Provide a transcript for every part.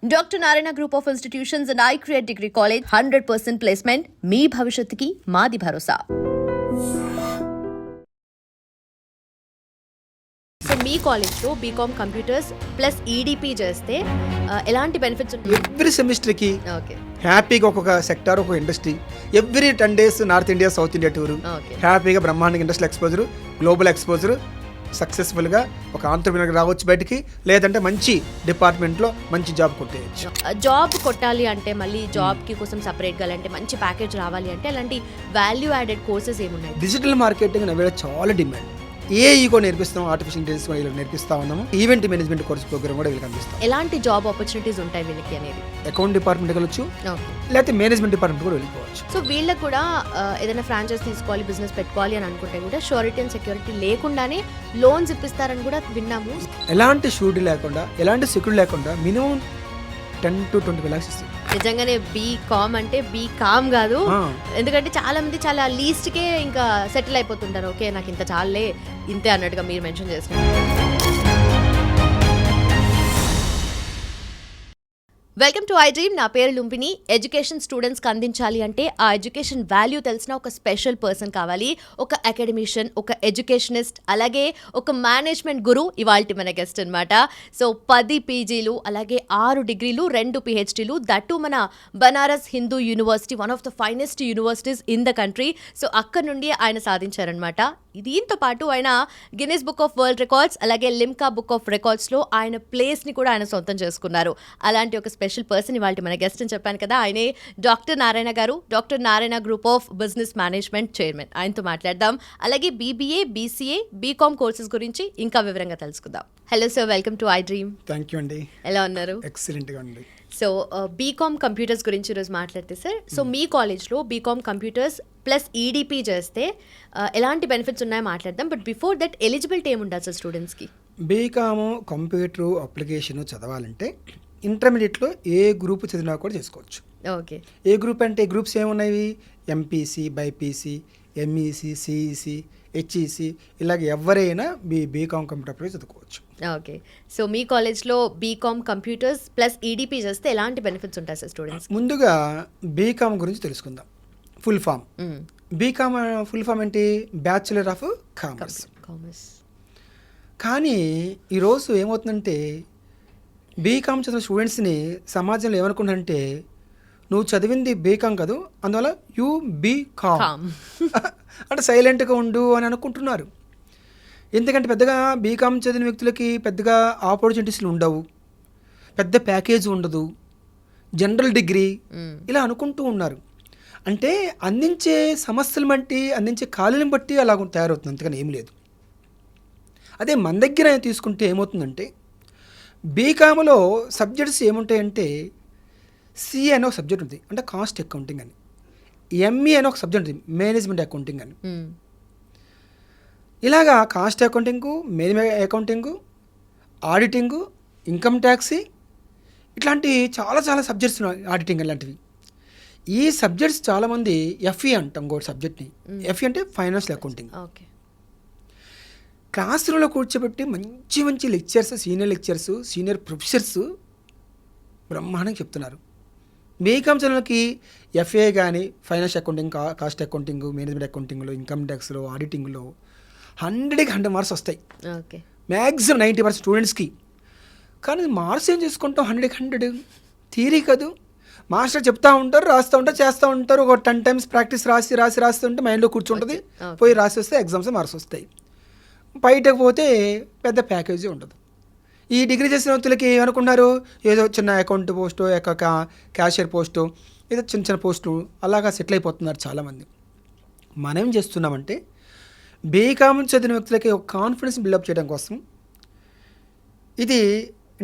Doctor Narayana group of institutions and iCreate degree college 100% placement మీ భవిష్యత్తుకి మాది భరోసా. సో మీ కాలేజ్లో బీకామ్ కంప్యూటర్స్ ప్లస్ ఈడిపి చేస్తే ఎలాంటి బెనిఫిట్స్ ఉంటాయి? ఎవ్రీ సెమిస్టర్కి ఓకే హ్యాపీగా ఒక్కొక్క సెక్టార్ ఒక్కొక్క industry, every 10 days north India south India tour, okay హ్యాపీగా బ్రహ్మాండంగా ఇండస్ట్రియల్ ఎక్స్పోజర్, గ్లోబల్ ఎక్స్పోజర్, సక్సెస్ఫుల్గా ఒక ఆంటర్ప్రినర్ రావచ్చు బయటికి, లేదంటే మంచి డిపార్ట్మెంట్లో మంచి జాబ్ కొట్టేయచ్చు. జాబ్ కొట్టాలి అంటే మళ్ళీ జాబ్కి కోసం సపరేట్గా అంటే మంచి ప్యాకేజ్ రావాలి అంటే అలాంటి వాల్యూ యాడెడ్ కోర్సెస్ ఏమున్నాయి? డిజిటల్ మార్కెటింగ్ నవ్వే చాలా డిమాండ్. ఏఈగో నేర్పిస్తాం, ఆర్టిఫిషియల్ ఇంటెలిజెన్స్ వీళ్ళకి నేర్పిస్తా ఉన్నాము, ఈవెంట్ మేనేజ్మెంట్ కోర్స్ ప్రోగ్రామ్ కూడా వీళ్ళకి అందిస్తాం. ఎలాంటి జాబ్ ఆపర్చునిటీస్ ఉంటాయి వీళ్ళకి అనేది? అకౌంట్ డిపార్ట్మెంట్ వెళ్ళొచ్చు, ఓకే లేకపోతే మేనేజ్మెంట్ డిపార్ట్మెంట్ కూడా వెళ్ళిపోవచ్చు. సో వీళ్ళకి కూడా ఏదైనా ఫ్రాంచైజ్ తీసుకోవాలి, బిజినెస్ పెట్టుకోవాలి అని అనుకుంటే కూడా షూరిటీ అండ్ సెక్యూరిటీ లేకుండానే లోన్స్ ఇప్పిస్తారని కూడా విన్నాము. ఎలాంటి షూరిటీ లేకుండా, ఎలాంటి సెక్యూరిటీ లేకుండా మినిమం 10 to 20 lakhs ఇస్తుంది. నిజంగానే బీకామ్ అంటే బీకామ్ కాదు, ఎందుకంటే చాలా మంది చాలా లీస్ట్కే ఇంకా సెటిల్ అయిపోతుంటారు. ఓకే నాకు ఇంత చాలే ఇంతే అన్నట్టుగా మీరు మెన్షన్ చేస్తున్నారు. Welcome to iDream. నా పేరు లుంబిని. ఎడ్యుకేషన్ స్టూడెంట్స్కి అందించాలి అంటే ఆ ఎడ్యుకేషన్ వాల్యూ తెలిసిన ఒక స్పెషల్ పర్సన్ కావాలి. ఒక అకాడమిషియన్, ఒక ఎడ్యుకేషనిస్ట్, అలాగే ఒక మేనేజ్మెంట్ గురు ఇవాల్టి మన గెస్ట్ అనమాట. సో 10 PGలు, అలాగే 6 degrees, 2 PhDలు, దట్టు మన Banaras Hindu university, one of the finest universities in the country. So అక్కడ నుండి ఆయన సాధించారనమాట. దీంతో పాటు ఆయన Guinness book of world records, అలాగే లిమ్కా బుక్ ఆఫ్ రికార్డ్స్లో ఆయన ప్లేస్ని కూడా ఆయన సొంతం చేసుకున్నారు. అలాంటి ఒక స్పెషల్ పర్సన్ ఇవాళ మన గెస్ట్ అని చెప్పాను కదా, ఆయనే డాక్టర్ నారాయణ గారు, doctor Narayana group of business management chairman. ఆయనతో మాట్లాడదాం. అలాగే BBA, BCA, BCom కోర్సెస్ గురించి ఇంకా వివరంగా తెలుసుకుందాం. Hello sir, welcome to iDream. Thank you అండి. ఎలా ఉన్నారు? ఎక్సలెంట్గా ఉంది. సో బీకామ్ కంప్యూటర్స్ గురించి ఈరోజు మాట్లాడితే సార్, సో మీ కాలేజ్లో బీకామ్ కంప్యూటర్స్ ప్లస్ ఈడిపి చేస్తే ఎలాంటి బెనిఫిట్స్ ఉన్నాయో మాట్లాడదాం. బట్ బిఫోర్ దట్ ఎలిజిబిలిటీ ఏముంటుంది సార్ స్టూడెంట్స్కి? బీకాము కంప్యూటర్ అప్లికేషన్ చదవాలంటే ఇంటర్మీడియట్లో ఏ గ్రూప్ చదివినా కూడా చేసుకోవచ్చు. ఓకే, ఏ గ్రూప్ అంటే గ్రూప్స్ ఏమున్నాయి? MPC, BIPC, MEC, CEC, HEC, ఇలాగ ఎవరైనా బీకామ్ కంప్యూటర్ అప్లికేషన్ చదువుకోవచ్చు. ఓకే, సో మీ కాలేజ్లో బీకామ్ కంప్యూటర్స్ ప్లస్ ఈడిపి చేస్తే ఎలాంటి బెనిఫిట్స్ ఉంటాయి సార్ స్టూడెంట్స్? ముందుగా బీకామ్ గురించి తెలుసుకుందాం. Full form BCom full form ఏంటి? Bachelor of commerce. కానీ ఈరోజు ఏమవుతుందంటే బీకామ్ చదివిన స్టూడెంట్స్ని సమాజంలో ఏమనుకుంటారంటే, నువ్వు చదివింది బీకామ్ కాదు, అందువల్ల యూ బీకామ్ అంటే సైలెంట్గా ఉండు అని అనుకుంటున్నారు. ఎందుకంటే పెద్దగా బీకామ్ చదివిన వ్యక్తులకి పెద్దగా ఆపర్చునిటీస్లు ఉండవు, పెద్ద ప్యాకేజ్ ఉండదు, జనరల్ డిగ్రీ ఇలా అనుకుంటూ ఉన్నారు. అంటే అందించే సమస్యలు బట్టి, అందించే ఖాళీలను బట్టి అలా తయారవుతుంది, అంతకని ఏం లేదు. అదే మన దగ్గర తీసుకుంటే ఏమవుతుందంటే, బీకామ్లో సబ్జెక్ట్స్ ఏముంటాయంటే CA అనే ఒక సబ్జెక్ట్ ఉంది, అంటే కాస్ట్ అకౌంటింగ్ అని. ME అనే ఒక సబ్జెక్ట్ ఉంది, మేనేజ్మెంట్ అకౌంటింగ్ అని. ఇలాగా cost accounting, management accounting, auditing, income tax, ఇట్లాంటి చాలా చాలా సబ్జెక్ట్స్ ఉన్నాయి, ఆడిటింగ్ అలాంటివి. ఈ సబ్జెక్ట్స్ చాలామంది FE అంటాం ఇంకోటి సబ్జెక్ట్ని. FE అంటే ఫైనాన్షియల్ అకౌంటింగ్. ఓకే, క్లాస్ రూమ్లో కూర్చోబెట్టి మంచి మంచి lectures, senior lectures, senior professors బ్రహ్మాండంగా చెప్తున్నారు. బీకామ్ చదువులకి FA కానీ financial accounting, cost accounting, management అకౌంటింగ్లో, ఇన్కమ్ ట్యాక్స్లో, ఆడిటింగ్లో 100కి 100 మార్క్స్ వస్తాయి. ఓకే, మ్యాక్సిమం 90% స్టూడెంట్స్కి. కానీ మార్క్స్ ఏం చేసుకుంటాం? 100కి 100 థియరీ కాదు. మాస్టర్ చెప్తా ఉంటారు, రాస్తూ ఉంటారు, చేస్తూ ఉంటారు. ఒక 10 times ప్రాక్టీస్ రాస్తుంటే మైండ్లో కూర్చుంటుంది. పోయి రాసి వస్తే ఎగ్జామ్స్ మార్క్స్ వస్తాయి. బయటకు పోతే పెద్ద ప్యాకేజీ ఉండదు. ఈ డిగ్రీ చేసిన వ్యక్తులకి ఏమనుకున్నారు? ఏదో చిన్న అకౌంట్ పోస్టు, క్యాషియర్ పోస్టు, ఏదో చిన్న చిన్న పోస్టులు అలాగా సెటిల్ అయిపోతున్నారు చాలామంది. మనం ఏం చేస్తున్నామంటే బీకామ్ చదివిన వ్యక్తులకి ఒక కాన్ఫిడెన్స్ బిల్డప్ చేయడం కోసం ఇది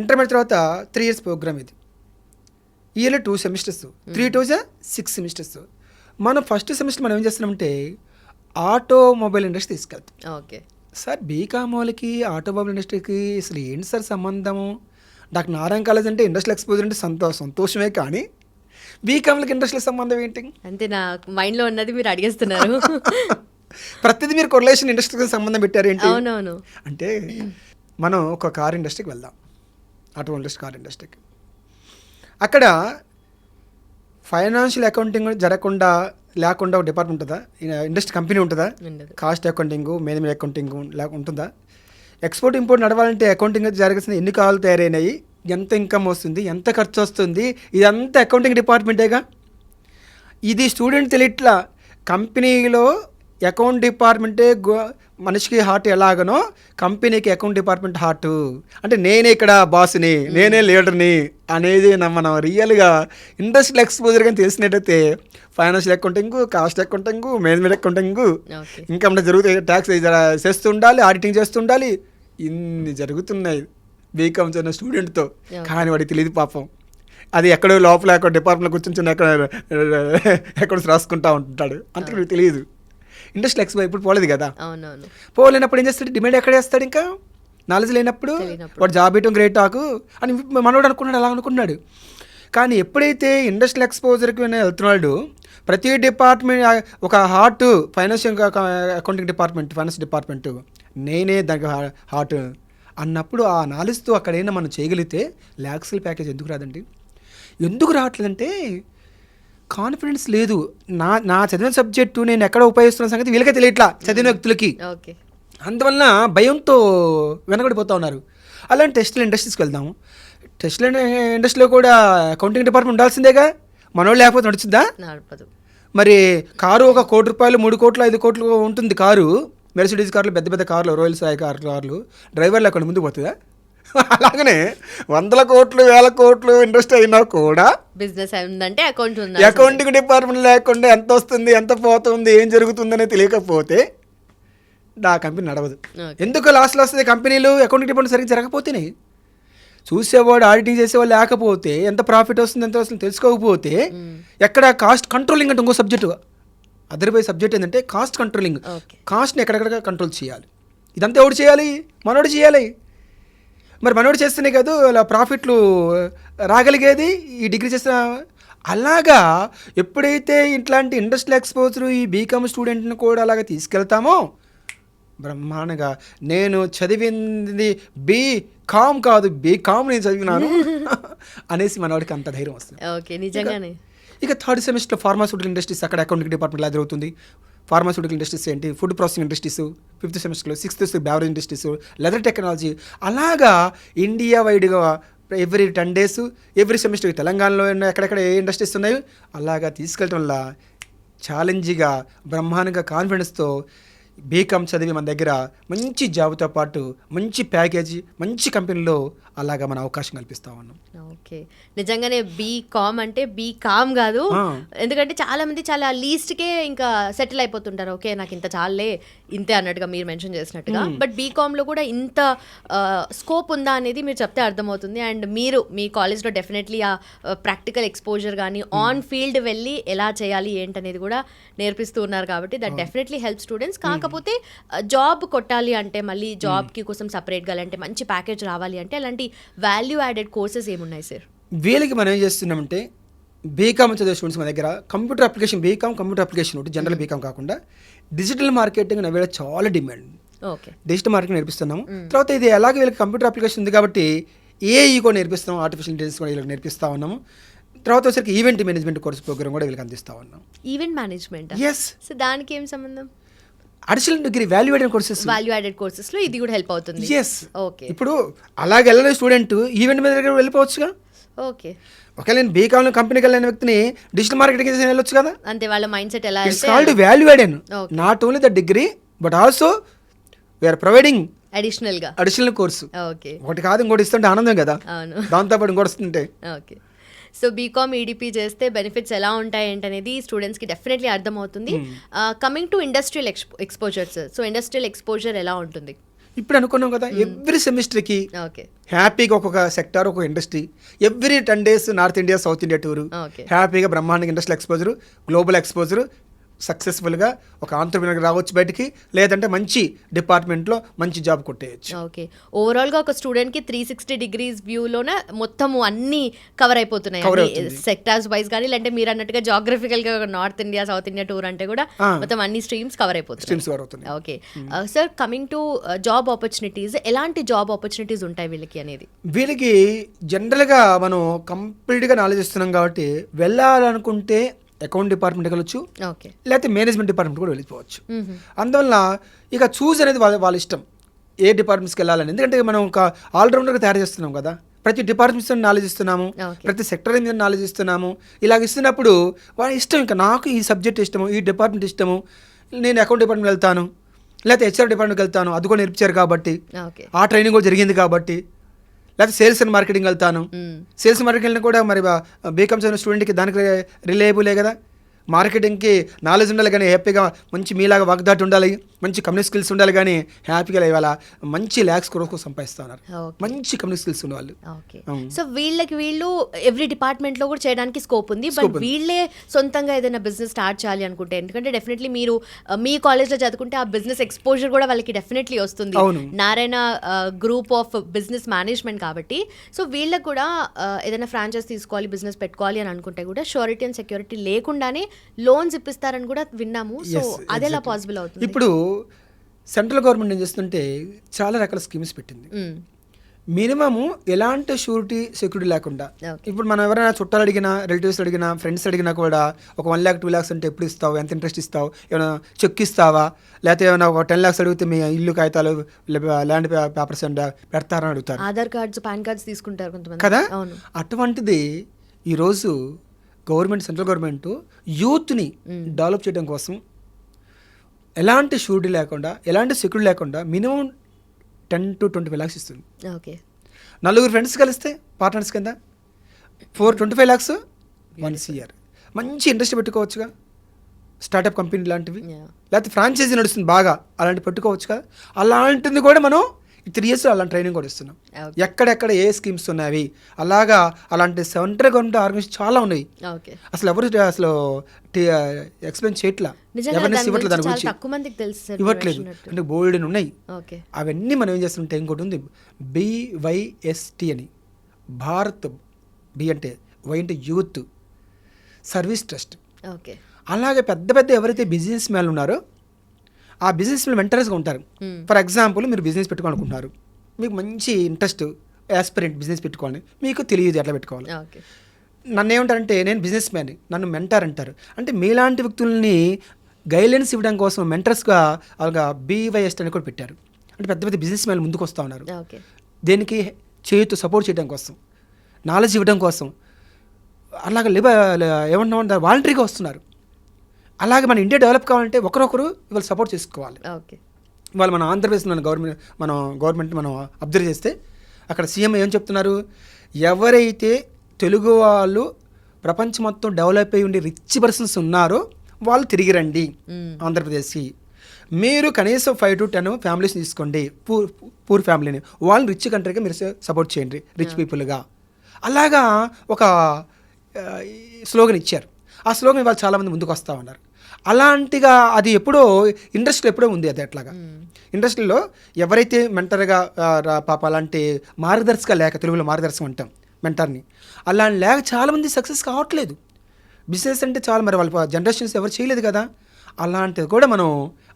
ఇంటర్మీడియట్ తర్వాత 3 years ప్రోగ్రామ్. ఇది ఇయర్లో 2 semesters, 3 to 6 semesters. మనం ఫస్ట్ సెమిస్టర్ మనం ఏం చేస్తున్నామంటే ఆటోమొబైల్ ఇండస్ట్రీ తీసుకెళ్తాం. ఓకే సార్, బీకామ్ వాళ్ళకి ఆటోమొబైల్ ఇండస్ట్రీకి అసలు ఏంటి సార్ సంబంధము? డాక్టర్ నారాయణ కాలేజ్ అంటే ఇండస్ట్రియల్ ఎక్స్పోజర్ అంటే సంతోషమే, కానీ బీకామ్లకి ఇండస్ట్రియల్ సంబంధం ఏంటి? అంతే, నా మైండ్లో ఉన్నది మీరు అడిగేస్తున్నారు. ప్రతిదీ మీరు కొరిలేషన్ ఇండస్ట్రీకి సంబంధం పెట్టారేంటి? అవునవును. అంటే మనం ఒక కార్ ఇండస్ట్రీకి వెళ్దాం, ఆటోమొబైల్ ఇండస్ట్రీ, కార్ ఇండస్ట్రీకి. అక్కడ ఫైనాన్షియల్ అకౌంటింగ్ జరగకుండా లేకుండా ఒక డిపార్ట్మెంట్ ఉంటుందా, ఇండస్ట్రీ కంపెనీ ఉంటుందా, ఉండదు. కాస్ట్ అకౌంటింగ్, మేనేజ్మెంట్ అకౌంటింగ్ ఉంటుందా? ఎక్స్పోర్ట్ ఇంపోర్ట్ నడవాలంటే అకౌంటింగ్ జరగాల్సిన ఎన్ని కావాలి తయారైనాయి, ఎంత ఇన్కమ్ వస్తుంది, ఎంత ఖర్చు వస్తుంది, ఇదంతా అకౌంటింగ్ డిపార్ట్మెంటేగా. ఇది స్టూడెంట్ తెలియట్లా. కంపెనీలో అకౌంట్ డిపార్ట్మెంటే మనిషికి హార్ట్ ఎలాగనో కంపెనీకి అకౌంట్ డిపార్ట్మెంట్ హార్ట్. అంటే నేనే ఇక్కడ బాస్ని, నేనే లీడర్ని అనేది మనం రియల్గా ఇండస్ట్రియల్ ఎక్స్పోజర్ కానీ తెలిసినట్టయితే financial accounting, cost accounting, management accounting, ఇంకా అంటే జరుగుతాయి, ట్యాక్స్ చేస్తూ ఉండాలి, ఆడిటింగ్ చేస్తూ ఉండాలి, ఇన్ని జరుగుతున్నాయి బీకామ్ చదివిన స్టూడెంట్తో. కానీ వాడికి తెలియదు పాపం. అది ఎక్కడో లోపల ఎక్కడ డిపార్ట్మెంట్లో కూర్చొని ఎక్కడ అకౌంట్స్ రాసుకుంటా ఉంటాడు, అంతకు తెలియదు. ఇండస్ట్రియల్ ఎక్స్పో ఇప్పుడు పోలేదు కదా, పోలేనప్పుడు ఏం చేస్తాడు, డిమాండ్ ఎక్కడ చేస్తాడు, ఇంకా నాలెడ్జ్ లేనప్పుడు వాడు జాబ్ ఇవ్వడం గ్రేట్ టాకు అని మనోడు అనుకున్నాడు, అలా అనుకున్నాడు. కానీ ఎప్పుడైతే ఇండస్ట్రియల్ ఎక్స్పోజర్కి వెళ్తున్నాడు, ప్రతి డిపార్ట్మెంట్ ఒక heart, financial accounting department, finance department నేనే దానికి హార్ట్ అన్నప్పుడు ఆ నాలెడ్జ్తో అక్కడైనా మనం చేయగలిగితే ల్యాక్స్ల ప్యాకేజ్ ఎందుకు రాదండి? ఎందుకు రావట్లేదంటే కాన్ఫిడెన్స్ లేదు. నా చదివిన సబ్జెక్టు నేను ఎక్కడ ఉపయోగిస్తున్న సంగతి వీళ్ళకే తెలియట్లా, చదివిన వ్యక్తులకి. అందువలన భయంతో వెనకడిపోతూ ఉన్నారు. అలాంటి టెస్టులు ఇండస్ట్రీస్కి వెళ్దాము. టెస్టులు ఇండస్ట్రీలో కూడా అకౌంటింగ్ డిపార్ట్మెంట్ ఉండాల్సిందేగా, మనోళ్ళు లేకపోతే నడుచుద్దా? మరి కారు ఒక 1 కోటి రూపాయలు, 3 కోట్లు, 5 కోట్లు ఉంటుంది కారు, మెర్సిడీస్ కార్లు, పెద్ద పెద్ద కార్లు, రోయల్స్ కార్లు, డ్రైవర్లు అక్కడ ముందుకు పోతుందా? అలాగనే 100 కోట్లు 1000 కోట్లు ఇండస్ట్రీ అయినా కూడా బిజినెస్ ఉందంటే అకౌంటింగ్ డిపార్ట్మెంట్ లేకుండా ఎంత వస్తుంది, ఎంత పోతుంది, ఏం జరుగుతుందనే తెలియకపోతే నా కంపెనీ నడవదు. ఎందుకు లాస్ట్లో వస్తుంది కంపెనీలు? అకౌంటింగ్ డిపార్ట్మెంట్ సరిగ్గా జరగకపోతేనే. చూసేవాడు, ఆడిటింగ్ చేసేవాడు లేకపోతే, ఎంత ప్రాఫిట్ వస్తుంది, ఎంత వస్తుంది తెలుసుకోకపోతే, ఎక్కడ కాస్ట్ కంట్రోలింగ్ అంటే ఇంకో సబ్జెక్టు, అదర్వైజ్ సబ్జెక్ట్ ఏంటంటే కాస్ట్ కంట్రోలింగ్. కాస్ట్ని ఎక్కడెక్కడ కంట్రోల్ చేయాలి, ఇదంతా ఎవడు చేయాలి? మనోడు చేయాలి. మరి మనోడు చేస్తేనే కాదు అలా ప్రాఫిట్లు రాగలిగేది, ఈ డిగ్రీ చేసిన. అలాగా ఎప్పుడైతే ఇట్లాంటి ఇండస్ట్రియల్ ఎక్స్పోజర్ ఈ బీకామ్ స్టూడెంట్ని కూడా అలాగా తీసుకెళ్తామో బ్రహ్మాండంగా, నేను చదివింది బీకామ్ కాదు, బీకామ్ నేను చదివినాను అనేసి మనవాడికి అంత ధైర్యం వస్తుంది. ఓకే, నిజంగానే. ఇక 3rd సెమిస్టర్ ఫార్మాస్యూటికల్ ఇండస్ట్రీస్, అక్కడ అకౌంటింగ్ డిపార్ట్మెంట్ ఎలా జరుగుతుంది, ఫార్మాస్యూటికల్ ఇండస్ట్రీస్ ఏంటి, ఫుడ్ ప్రాసెసింగ్ ఇండస్ట్రీస్ 5th సెమిస్టర్లో, 6th beverage industries, leather technology, అలాగా ఇండియా వైడ్గా ఎవ్రీ 10 days ఎవ్రీ సెమిస్టర్ తెలంగాణలో ఎక్కడెక్కడ ఏ ఇండస్ట్రీస్ ఉన్నాయో అలాగా తీసుకెళ్ళటం వల్ల ఛాలెంజ్గా బ్రహ్మాండంగా కాన్ఫిడెన్స్తో బీకామ్ చదివి మన దగ్గర మంచి జాబ్తో పాటు మంచి ప్యాకేజీ, మంచి కంపెనీలో అలాగా మన అవకాశం కల్పిస్తా ఉన్నాం. ఓకే, నిజంగానే బీకామ్ అంటే బీకామ్ కాదు, ఎందుకంటే చాలా మంది చాలా లీస్ట్కే ఇంకా సెటిల్ అయిపోతుంటారు. ఓకే, నాకు ఇంత చాలే, ఇంతే అన్నట్టుగా మీరు మెన్షన్ చేసినట్టుగా. బట్ బీకామ్లో కూడా ఇంత స్కోప్ ఉందా అనేది మీరు చెప్తే అర్థమవుతుంది. అండ్ మీరు మీ కాలేజ్లో డెఫినెట్లీ ఆ ప్రాక్టికల్ ఎక్స్పోజర్ కానీ ఆన్ ఫీల్డ్ వెళ్ళి ఎలా చేయాలి ఏంటనేది కూడా నేర్పిస్తూ ఉన్నారు కాబట్టి దట్ డెఫినెట్లీ హెల్ప్ స్టూడెంట్స్. కాకపోతే జాబ్ కొట్టాలి అంటే, మళ్ళీ జాబ్కి కోసం సపరేట్గా అంటే మంచి ప్యాకేజ్ రావాలి అంటే అలాంటి వాల్యూ యాడెడ్ కోర్సెస్ ఏమున్నాయి సార్? వీళ్ళకి మనం ఏం చేస్తున్నామంటే, బీకామ్ చదివే స్టూడెంట్స్ మన దగ్గర computer application, BCom computer application ఒకటి, జనరల్ బీకామ్ కాకుండా డిజిటల్ మార్కెటింగ్ నవ్వేళ చాలా డిమాండ్. ఓకే, డిజిటల్ మార్కెటింగ్ నేర్పిస్తున్నాము. తర్వాత ఇది ఎలాగ వీళ్ళకి కంప్యూటర్ అప్లికేషన్ ఉంది కాబట్టి ఏఈ కూడా నేర్పిస్తాము, ఆర్టిఫిషియల్ ఇంటెలిజెన్స్ కూడా వీళ్ళకి నేర్పిస్తూ ఉన్నాము. తర్వాత వచ్చరికి ఈవెంట్ మేనేజ్మెంట్ కోర్స్ ప్రోగ్రామ్ కూడా వీళ్ళకి అందిస్తూ ఉన్నాం. Event management, yes. సో దానికి ఏం సంబంధం? అడిషనల్ డిగ్రీ వాల్యూ యాడెడ్ కోర్సెస్లో ఇది కూడా హెల్ప్ అవుతుంది. ఎస్. ఓకే, ఇప్పుడు అలాగే వెళ్ళిన స్టూడెంట్ ఈవెంట్ మేనేజర్ వెళ్ళిపోవచ్చుగా. ఓకే, ఒకవేళ నేను బీకామ్ కంపెనీకి వెళ్ళిన వ్యక్తిని డిజిటల్ మార్కెటింగ్ వెళ్ళొచ్చు కదా. అంతే, వాళ్ళ మైండ్ సెట్ ఎలా it's called value added, not only the degree but also we are providing additional course. Okay, ఒకటి కాదు ఇంకోటి ఇస్తుంటే ఆనందం కదా, దాంతోపాటు ఇంకోటి వస్తుంటే. ఓకే, సో బీకామ్ ఈడిపి చేస్తే బెనిఫిట్స్ ఎలా ఉంటాయి ఏంటనేది స్టూడెంట్స్కి డెఫినెట్లీ అర్థమవుతుంది. Coming to industrial exposures, so industrial exposure ఎలా ఉంటుంది? ఇప్పుడు అనుకున్నాం కదా, ఎవ్రీ సెమిస్టర్కి హ్యాపీగా ఒక్కొక్క సెక్టార్, ఒక్కొక్క industry, every 10 days north India, south India tour, హ్యాపీగా బ్రహ్మాండంగా ఇండస్ట్రియల్ ఎక్స్పోజరు, గ్లోబల్ ఎక్స్పోజరు, సక్సెస్ఫుల్గా ఒక ఆంటర్ప్రినర్ రావచ్చు బయటికి, లేదంటే మంచి డిపార్ట్మెంట్లో మంచి జాబ్ కొట్టేయచ్చు. ఓకే, ఓవరాల్గా ఒక స్టూడెంట్కి 360 డిగ్రీస్ వ్యూలోనే మొత్తము అన్నీ కవర్ అయిపోతున్నాయి సెక్టార్స్ వైజ్ కానీ, లేదంటే మీరు అన్నట్టుగా జాగ్రఫికల్గా north India south India tour అంటే కూడా మొత్తం అన్ని స్ట్రీమ్స్ కవర్ అయిపోతున్నాయి. Okay sir, coming to job opportunities, ఎలాంటి జాబ్ ఆపర్చునిటీస్ ఉంటాయి వీళ్ళకి అనేది? వీళ్ళకి జనరల్గా మనం కంప్లీట్గా నాలెడ్జ్ ఇస్తున్నాం కాబట్టి వెళ్ళాలనుకుంటే అకౌంట్ డిపార్ట్మెంట్కి వెళ్ళొచ్చు, లేకపోతే మేనేజ్మెంట్ డిపార్ట్మెంట్ కూడా వెళ్ళిపోవచ్చు. అందువల్ల ఇక చూస్ అనేది వాళ్ళ ఇష్టం ఏ డిపార్ట్మెంట్స్కి వెళ్ళాలని. ఎందుకంటే మనం ఒక ఆల్రౌండర్గా తయారు చేస్తున్నాం కదా, ప్రతి డిపార్ట్మెంట్స్ నాలెడ్జ్ ఇస్తున్నాము, ప్రతి సెక్టర్ మీద నాలెడ్జ్ ఇస్తున్నాము. ఇలాగ ఇస్తున్నప్పుడు వాళ్ళ ఇష్టం, ఇంకా నాకు ఈ సబ్జెక్ట్ ఇష్టము, ఈ డిపార్ట్మెంట్ ఇష్టము, నేను అకౌంట్ డిపార్ట్మెంట్ వెళ్తాను, లేకపోతే హెచ్ఆర్ డిపార్ట్మెంట్కి వెళ్తాను, అది కూడా నేర్పించారు కాబట్టి, ఆ ట్రైనింగ్ కూడా జరిగింది కాబట్టి, లేకపోతే సేల్స్ అండ్ మార్కెటింగ్ వెళ్తాను. సేల్స్ మార్కెటింగ్ కూడా మరి బీకామ్ చదివిన స్టూడెంట్కి దానికి రిలేబులే కదా. మార్కెటింగ్కి నాలెడ్జ్ ఉండాలి కానీ హ్యాపీగా మంచి మీలాగా వాగ్దాటి ఉండాలి, మంచి కమ్యూనికేషన్ స్కిల్స్ ఉండాలి కానీ హ్యాపీగా ఇవాళ మంచి ల్యాక్స్ కూడా సంపాదిస్తున్నారు, మంచి కమ్యూనికేషన్ స్కిల్స్ ఉన్న వాళ్ళు. సో వీళ్ళు ఎవ్రీ డిపార్ట్మెంట్లో కూడా చేయడానికి స్కోప్ ఉంది. బట్ వీళ్ళే సొంతంగా ఏదైనా బిజినెస్ స్టార్ట్ చేయాలి అనుకుంటే, ఎందుకంటే డెఫినెట్లీ మీరు మీ కాలేజ్లో చదువుకుంటే ఆ బిజినెస్ ఎక్స్పోజర్ కూడా వాళ్ళకి డెఫినెట్లీ వస్తుంది, Narayana group of business management కాబట్టి. సో వీళ్ళకి కూడా ఏదైనా ఫ్రాంచైజ్ తీసుకోవాలి, బిజినెస్ పెట్టుకోవాలి అని అనుకుంటే కూడా షూరిటీ అండ్ సెక్యూరిటీ లేకుండానే లోన్స్ ఇప్పిస్తారని కూడా విన్నాము. సో అది ఎలా పాసిబుల్ అవుతుంది? ఇప్పుడు సెంట్రల్ గవర్నమెంట్ ఏం చేస్తుంటే చాలా రకాల స్కీమ్స్ పెట్టింది. మినిమము ఎలాంటి షూరిటీ సెక్యూరిటీ లేకుండా, ఇప్పుడు మనం ఎవరైనా చుట్టాలు అడిగినా, రిలేటివ్స్ అడిగినా, ఫ్రెండ్స్ అడిగినా కూడా ఒక 1 lakh 2 lakhs అంటే ఎప్పుడు ఇస్తావు, ఎంత ఇంట్రెస్ట్ ఇస్తావు, ఏమైనా చెక్ ఇస్తావా, లేకపోతే ఏమైనా ఒక 10 lakhs అడిగితే మీ ఇల్లు కాగితాలు ల్యాండ్ పేపర్స్ పెడతారని అడుగుతారు. ఆధార్ కార్డ్స్, పాన్ కార్డ్స్ తీసుకుంటారు కొంతమంది కదా. అటువంటిది ఈరోజు గవర్నమెంట్, సెంట్రల్ గవర్నమెంట్ యూత్ని డెవలప్ చేయడం కోసం ఎలాంటి షూరిటీ లేకుండా, ఎలాంటి సెక్యూరిటీ లేకుండా మినిమం 10 to 25 lakhs ఇస్తుంది. ఓకే, 4 ఫ్రెండ్స్ కలిస్తే పార్ట్నర్స్ కింద 25 lakhs 1 year. మంచి ఇండస్ట్రీ పెట్టుకోవచ్చుగా, స్టార్టప్ కంపెనీ లాంటివి, లేకపోతే ఫ్రాంచైజీ నడుస్తుంది బాగా, అలాంటివి పెట్టుకోవచ్చుగా. అలాంటిది కూడా మనం 3 years అలాంటి ట్రైనింగ్ కూడా ఇస్తున్నాం. ఎక్కడెక్కడ ఏ స్కీమ్స్ ఉన్నాయి అలాగా, అలాంటి సెంట్రల్ గవర్నమెంట్ ఆర్గనైజేషన్ చాలా ఉన్నాయి. అసలు ఎవరు అసలు ఎక్స్ప్లెయిన్ చేయట్లా, అవేర్నెస్ ఇవ్వట్లేదు, దాని గురించి ఇవ్వట్లేదు. అంటే బోల్డ్ ఉన్నాయి. అవన్నీ మనం ఏం చేస్తుంటే, ఇంకోటి ఉంది BYST అని, భారత్, బి అంటే వై అంటే యూత్ సర్వీస్ ట్రస్ట్. అలాగే పెద్ద పెద్ద ఎవరైతే బిజినెస్ మ్యాన్లు ఉన్నారో ఆ బిజినెస్ మెంటర్స్గా ఉంటారు. ఫర్ ఎగ్జాంపుల్ మీరు బిజినెస్ పెట్టుకోవాలనుకుంటున్నారు, మీకు మంచి ఇంట్రెస్ట్, యాస్పిరెంట్ బిజినెస్ పెట్టుకోవాలి, మీకు తెలియదు ఎట్లా పెట్టుకోవాలి. నన్ను ఏమంటారంటే, నేను బిజినెస్ మ్యాన్, నన్ను మెంటర్ అంటారు. అంటే మీలాంటి వ్యక్తుల్ని గైడ్లైన్స్ ఇవ్వడం కోసం మెంటర్స్గా అలాగా BYST అని కూడా పెట్టారు. అంటే పెద్ద పెద్ద బిజినెస్ మ్యాన్లు ముందుకు వస్తూ ఉన్నారు. దేనికి? చేయుతూ సపోర్ట్ చేయడం కోసం, నాలెడ్జ్ ఇవ్వడం కోసం. అలాగ ఏమన్నా వాలంటరీగా వస్తున్నారు. అలాగే మన ఇండియా డెవలప్ కావాలంటే ఒకరొకరు ఇవాళ సపోర్ట్ చేసుకోవాలి. ఇవాళ మన ఆంధ్రప్రదేశ్ గవర్నమెంట్ మనం అబ్జర్వ్ చేస్తే అక్కడ సీఎం ఏం చెప్తున్నారు, ఎవరైతే తెలుగు వాళ్ళు ప్రపంచం మొత్తం డెవలప్ అయ్యి ఉండి రిచ్ పర్సన్స్ ఉన్నారో వాళ్ళు తిరిగి రండి ఆంధ్రప్రదేశ్కి. మీరు కనీసం 5 to 10 ఫ్యామిలీస్ తీసుకోండి, పూర్ ఫ్యామిలీని, వాళ్ళని రిచ్ కంట్రీగా మీరు సపోర్ట్ చేయండి, రిచ్ పీపుల్గా. అలాగా ఒక స్లోగన్ ఇచ్చారు. ఆ స్లోగన్ ఇవాళ చాలామంది ముందుకు వస్తూ ఉన్నారు. అలాంటిగా అది ఎప్పుడో ఇండస్ట్రీలో ఎప్పుడో ఉంది. అది అట్లాగా ఇండస్ట్రీలో ఎవరైతే మెంటర్గా పాప అలాంటి మార్గదర్శక లేక, తెలుగులో మార్గదర్శకం అంటాం మెంటర్ని, అలా లేక చాలామంది సక్సెస్ కావట్లేదు. బిజినెస్ అంటే చాలా మరి వాళ్ళ జనరేషన్స్ ఎవరు చేయలేదు కదా. అలాంటిది కూడా మనం,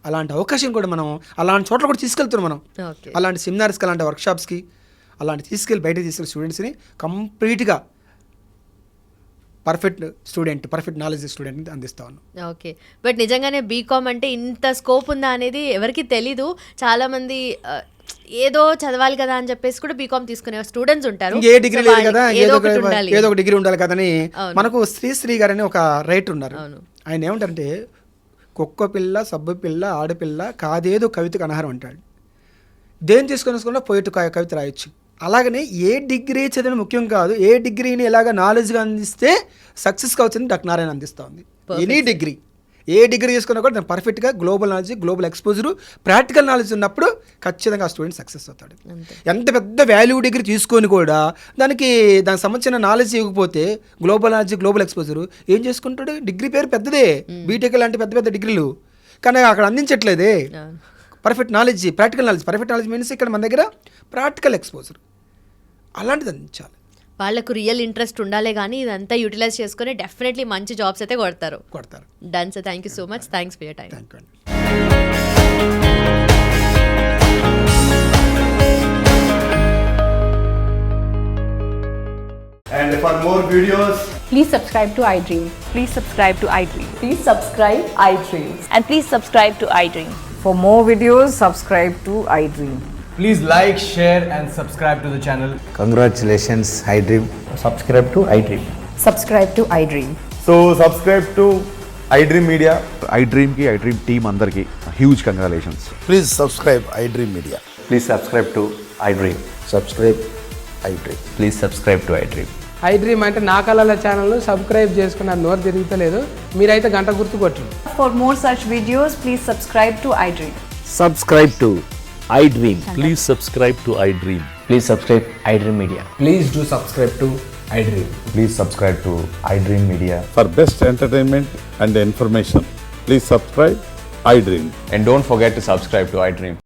అలాంటి అవకాశం కూడా మనం అలాంటి చోట్ల కూడా తీసుకెళ్తున్నాం మనం. అలాంటి సెమినార్స్కి, అలాంటి వర్క్షాప్స్కి అలాంటి తీసుకెళ్ళి బయటకు తీసుకెళ్ళి స్టూడెంట్స్ని కంప్లీట్గా perfect student, perfect knowledge student అందిస్తా ఉన్నాం. ఓకే, బట్ నిజంగానే బీకామ్ అంటే ఇంత స్కోప్ ఉందా అనేది ఎవరికి తెలీదు. చాలామంది ఏదో చదవాలి కదా అని చెప్పేసి కూడా బీకామ్ తీసుకునే స్టూడెంట్స్ ఉంటారు. ఏ డిగ్రీ లేదు కదా, ఏదో ఒక డిగ్రీ ఉండాలి కదని. మనకు శ్రీ గారు అని ఒక రైటర్ ఉన్నారు. ఆయన ఏమంటారంటే, కుక్క పిల్ల, సబ్బు పిల్ల, ఆడపిల్ల కాదేదో కవితకు అనహారం అంటాడు. దేని తీసుకొని పోయిట్టు కవిత రాయొచ్చు. అలాగనే ఏ డిగ్రీ చదివిన ముఖ్యం కాదు, ఏ డిగ్రీని ఎలాగ నాలెడ్జ్గా అందిస్తే సక్సెస్ కావచ్చని డాక్టర్ నారాయణ అందిస్తూ ఉంది. ఎనీ డిగ్రీ, ఏ డిగ్రీ చేసుకున్నా కూడా దాని పర్ఫెక్ట్గా global knowledge, global exposure, practical knowledge ఉన్నప్పుడు ఖచ్చితంగా ఆ స్టూడెంట్ సక్సెస్ అవుతాడు. ఎంత పెద్ద వాల్యూ డిగ్రీ తీసుకొని కూడా దానికి సంబంధించిన నాలెడ్జ్ ఇవ్వకపోతే, గ్లోబల్ నాలెడ్జ్, గ్లోబల్ ఎక్స్పోజరు ఏం చేసుకుంటాడు? డిగ్రీ పేరు పెద్దదే, బీటెక్ లాంటి పెద్ద పెద్ద డిగ్రీలు, కానీ అక్కడ అందించట్లేదే perfect knowledge, practical knowledge. Perfect knowledge means ఇక్కడ మన దగ్గర ప్రాక్టికల్ ఎక్స్పోజర్ అలాంటిది అందించాలి. వాళ్ళకు రియల్ ఇంట్రెస్ట్ ఉండాలి, కానీ ఇదంతా యూటిలైజ్ చేసుకుని డెఫినెట్లీ మంచి జాబ్స్ అయితే కొడతారు. Done sir, thank you so much, thanks for your time. Thank you. And for more videos, please subscribe to iDream. Please subscribe to iDream. Please subscribe iDream. And please subscribe to iDream. For more videos, subscribe to iDream. please like, share and subscribe to the channel. Congratulations, iDream. Subscribe to iDream. Subscribe to iDream. So subscribe to iDream Media. iDream ki iDream team andarki huge congratulations. Please subscribe iDream Media. Please subscribe to iDream. Subscribe iDream. Please subscribe to iDream. iDream అంటే నా కళల channel subscribe చేసుకున్న నోరు తిరుగుతలేదు, మీరైతే గంట గుర్తు కొట్టండి. For more such videos, please subscribe to iDream. Subscribe to iDream. Please subscribe to iDream. Please subscribe iDream Media. Please do subscribe to iDream. Please subscribe to iDream Media. For best entertainment and information, please subscribe iDream. And don't forget to subscribe to iDream.